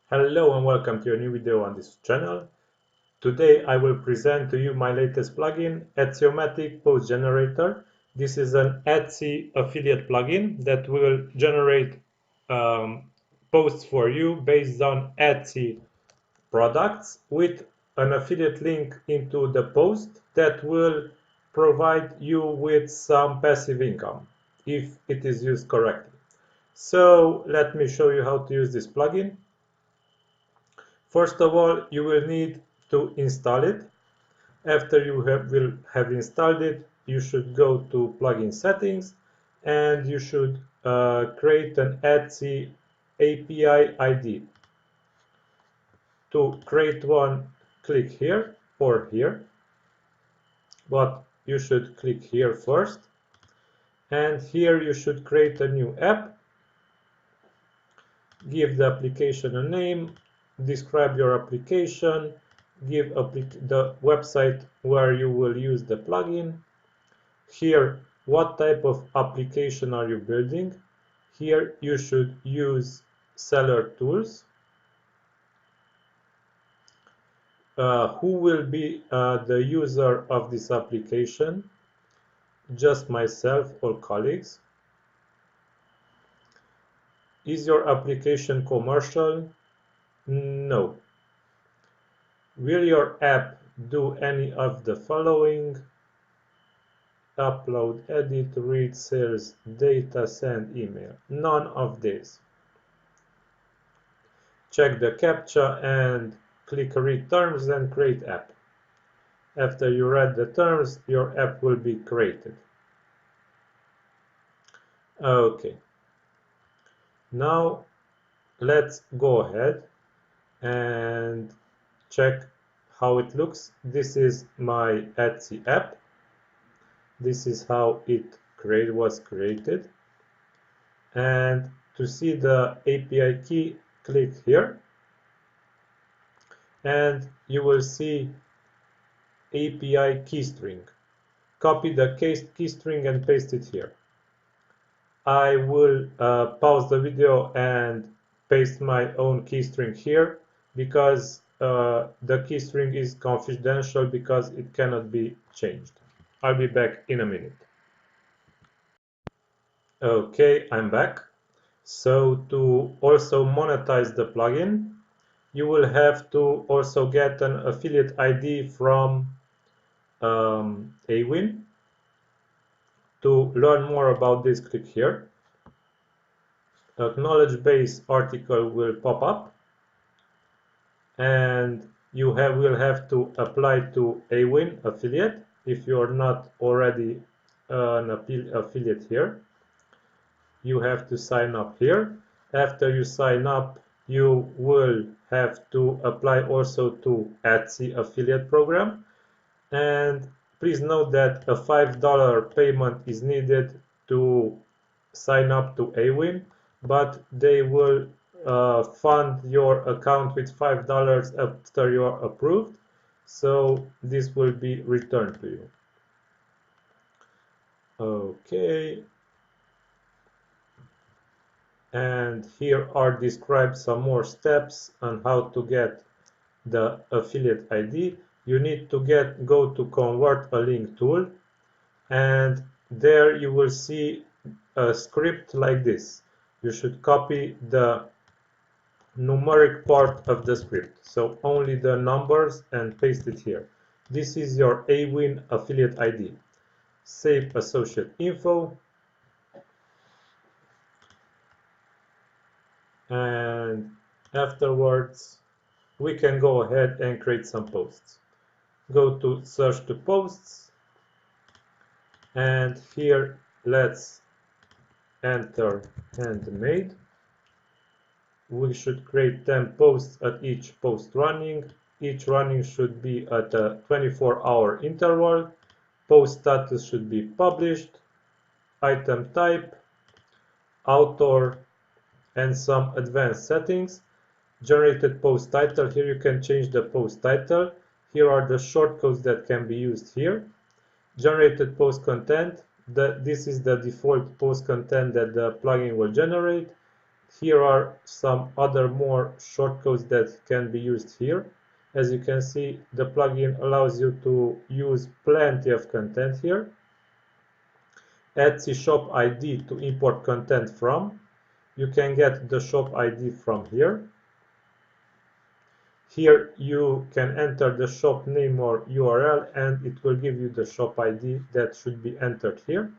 Hello and welcome to a new video on this channel. Today I will present to you my latest plugin, Etsyomatic Post Generator. This is an Etsy affiliate plugin that will generate posts for you based on Etsy products with an affiliate link into the post that will provide you with some passive income if it is used correctly. So let me show you how to use this plugin. First of all, you will need to install it. After you will have installed it, you should go to plugin settings and you should create an Etsy API ID. To create one, click here or here, but you should click here first. And here you should create a new app, give the application a name, describe your application, give the website where you will use the plugin. Here, what type of application are you building? Here you should use seller tools. Who will be the user of this application? Just myself or colleagues. Is your application commercial? No. Will your app do any of the following? Upload, edit, read, sales, data, send, email. None of this. Check the CAPTCHA and click read terms and create app. After you read the terms, your app will be created. Okay. Now let's go ahead and check how it looks. This is my Etsy app. This is how it was created. And to see the API key, click here. And you will see API keystring. Copy the keystring and paste it here. I will pause the video and paste my own keystring here because the keystring is confidential because it cannot be changed. I'll be back in a minute. Okay, I'm back. So to also monetize the plugin, you will have to also get an affiliate ID from Awin. To learn more about this, click here. A knowledge base article will pop up and you will have to apply to Awin affiliate if you are not already an affiliate here. You have to sign up here. After you sign up, you will have to apply also to Etsy affiliate program. And please note that a $5 payment is needed to sign up to Awin, but they will fund your account with $5 after you are approved. So this will be returned to you. Okay. And here are described some more steps on how to get the affiliate ID. You need to go to convert a link tool, and there you will see a script like this. You should copy the numeric part of the script, so only the numbers, and paste it here. This is your Awin affiliate ID. Save associate info, and afterwards we can go ahead and create some posts. Go to search to posts, and here let's enter handmade. We should create 10 posts at each post running. Each running should be at a 24-hour interval. Post status should be published, item type, author, and some advanced settings. Generated post title. Here you can change the post title. Here are the shortcodes that can be used here. Generated post content. This is the default post content that the plugin will generate. Here are some other more shortcodes that can be used here. As you can see, the plugin allows you to use plenty of content here. Etsy shop ID to import content from. You can get the shop ID from here. Here you can enter the shop name or URL and it will give you the shop ID that should be entered here.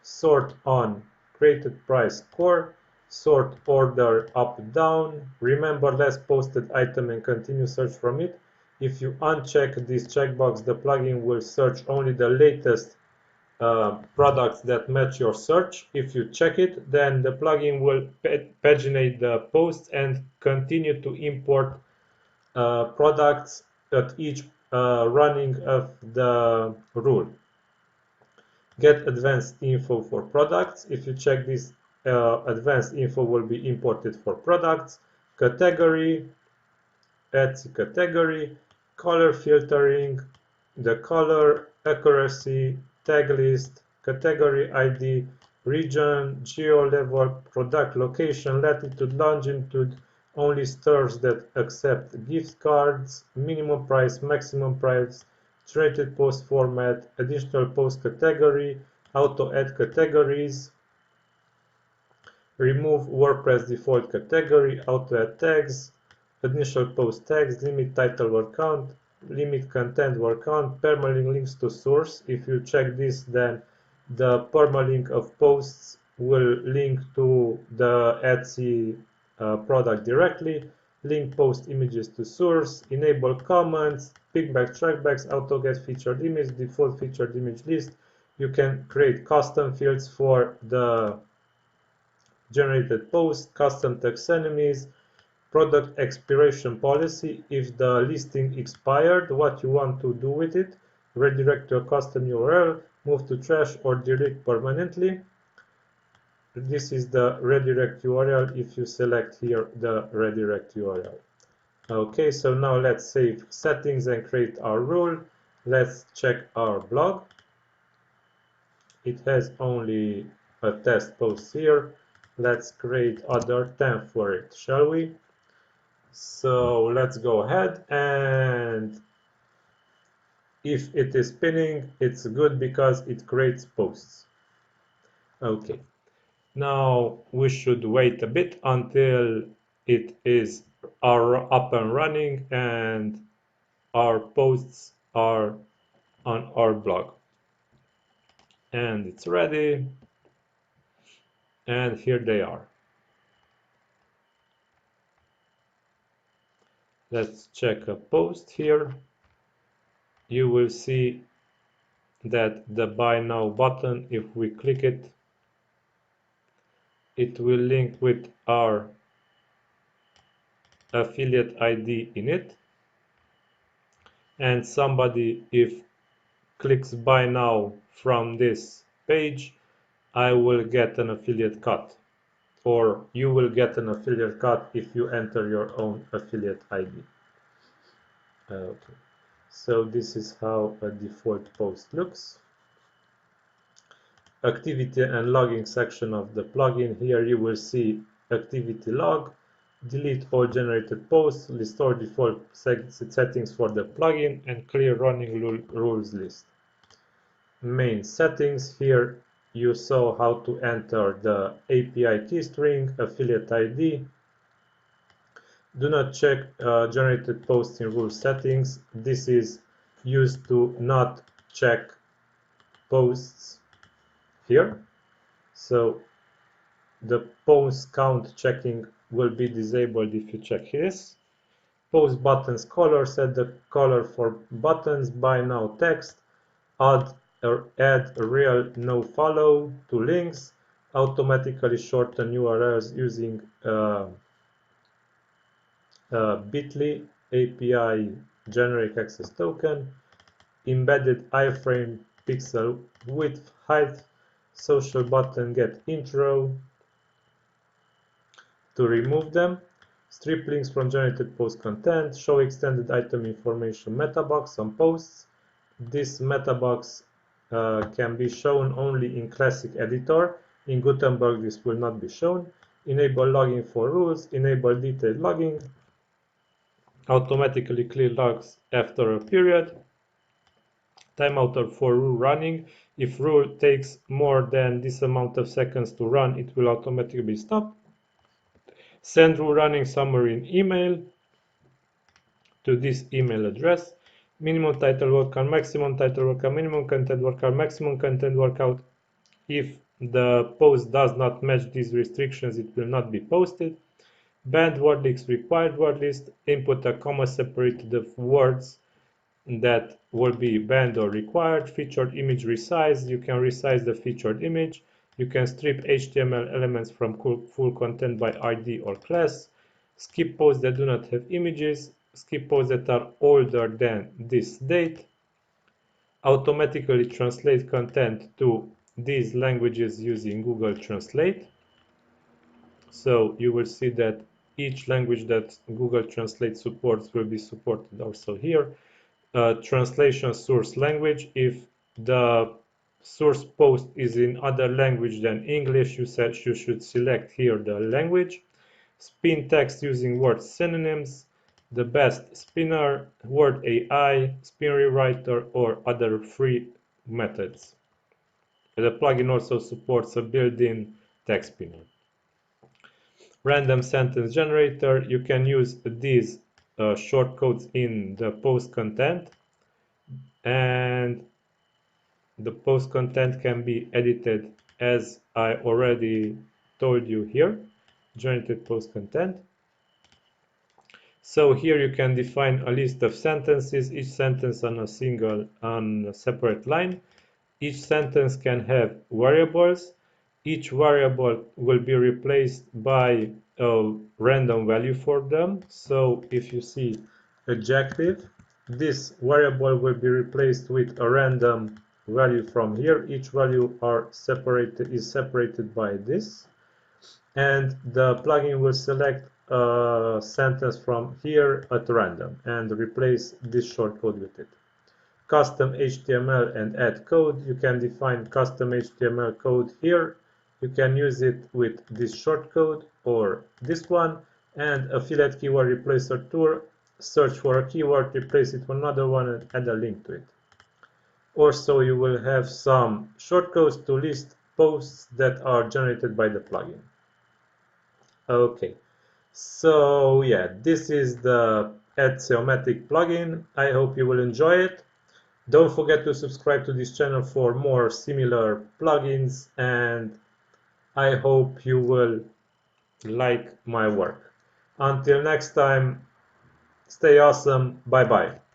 Sort on created price score, sort order up down, remember last posted item and continue search from it. If you uncheck this checkbox, the plugin will search only the latest products that match your search. If you check it, then the plugin will paginate the posts and continue to import products at each running of the rule. Get advanced info for products. If you check this, advanced info will be imported for products. Category, Etsy category, color filtering, the color, accuracy, tag list, category ID, region, geo level, product location, latitude, longitude, only stores that accept gift cards, minimum price, maximum price, generated post format, additional post category, auto add categories, remove WordPress default category, auto add tags, initial post tags, limit title word count, limit content word count, permalink links to source. If you check this, then the permalink of posts will link to the Etsy product directly. Link post images to source, enable comments, pickback, trackbacks, auto get featured image, default featured image list. You can create custom fields for the generated post, custom taxonomies, product expiration policy. If the listing expired, what you want to do with it, redirect to a custom URL, move to trash or delete permanently. This is the redirect URL if you select here the redirect URL. Okay, so now let's save settings and create our rule. Let's check our blog. It has only a test post here. Let's create other 10 for it, shall we? So let's go ahead, and if it is spinning, it's good because it creates posts. Okay, now we should wait a bit until it is up and running and our posts are on our blog. And it's ready, and here they are. Let's check a post here. You will see that the buy now button, if we click it, it will link with our affiliate ID in it, and somebody, if clicks buy now from this page, I will get an affiliate cut, or you will get an affiliate cut if you enter your own affiliate ID. Okay, so this is how a default post looks. Activity and logging section of the plugin. Here you will see activity log, delete all generated posts, restore default settings for the plugin, and clear running rules list. Main settings. Here you saw how to enter the API key string, affiliate ID. Do not check generated posts in rule settings. This is used to not check posts here. So the post count checking will be disabled if you check this. Post buttons color, set the color for buttons, buy now text, add real no follow to links, automatically shorten URLs using bit.ly API generic access token, embedded iframe pixel width height, social button get intro. To remove them, strip links from generated post content, show extended item information meta box on posts. This meta box can be shown only in classic editor. In Gutenberg this will not be shown. enable logging for rules, enable detailed logging, automatically clear logs after a period, timeout for rule running. If rule takes more than this amount of seconds to run, it will automatically be stopped. Send rule running summary in email to this email address. Minimum title workout, maximum title workout, minimum content workout, maximum content workout. If the post does not match these restrictions, it will not be posted. Banned word list, required word list. Input a comma separated of words that will be banned or required. Featured image resize. You can resize the featured image. You can strip HTML elements from full content by ID or class. Skip posts that do not have images. Skip posts that are older than this date. Automatically translate content to these languages using Google Translate. So you will see that each language that Google Translate supports will be supported also here. Translation source language. If the source post is in other language than English, you should select here the language. Spin text using word synonyms, the best spinner, word AI, spin rewriter, or other free methods. The plugin also supports a built-in text spinner. Random sentence generator. You can use these shortcodes in the post content, and the post content can be edited as I already told you here. Generated post content. So here you can define a list of sentences, each sentence on a separate line. Each sentence can have variables. Each variable will be replaced by a random value for them. So if you see adjective, this variable will be replaced with a random value from here. Each value is separated by this, and the plugin will select a sentence from here at random and replace this shortcode with it. Custom HTML and add code. You can define custom HTML code here. You can use it with this shortcode or this one. And affiliate keyword replacer tool. Search for a keyword, replace it with another one, and add a link to it. Also, you will have some shortcodes to list posts that are generated by the plugin. Okay, so yeah, this is the Etsyomatic plugin. I hope you will enjoy it. Don't forget to subscribe to this channel for more similar plugins, and I hope you will like my work. Until next time, stay awesome. Bye bye.